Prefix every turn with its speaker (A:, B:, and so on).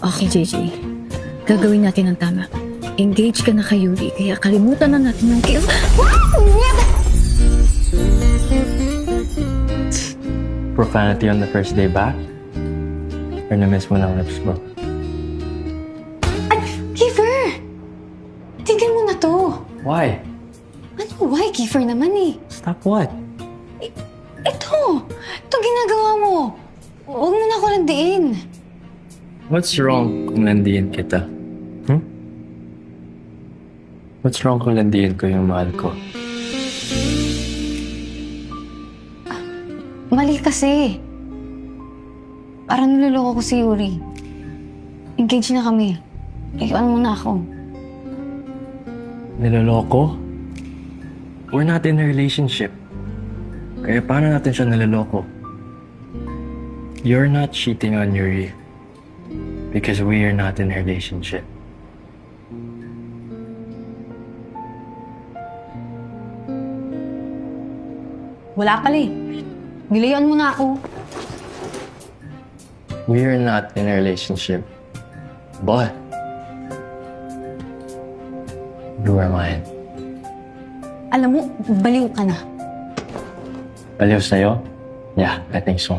A: Okay, JJ. Gagawin natin ang tama. Engage ka na kay Yuri, kaya kalimutan na natin yung kill.
B: Profanity on the first day back? Or na-miss mo ng lips ko?
C: Kiefer! Tignan mo na to.
B: Why?
C: Ano, why? Kiefer naman eh.
B: Stop what?
C: Ito! Ito ginagawa mo. Huwag mo na ako landiin.
B: What's wrong kung landiin kita? What's wrong kung landiin ko yung mahal ko?
C: Mali kasi. Parang niloloko ko si Yuri. Engage na kami. Iwan mo na ako.
B: Niloloko? We're not in a relationship. Kaya paano natin siya niloloko? You're not cheating on Yuri. Because we are not in a relationship.
C: Wala pala eh. Nilayan mo na ako.
B: We are not in a relationship. But you are mine.
C: Alam mo, baliw ka na.
B: Baliw sa'yo? Yeah, I think so.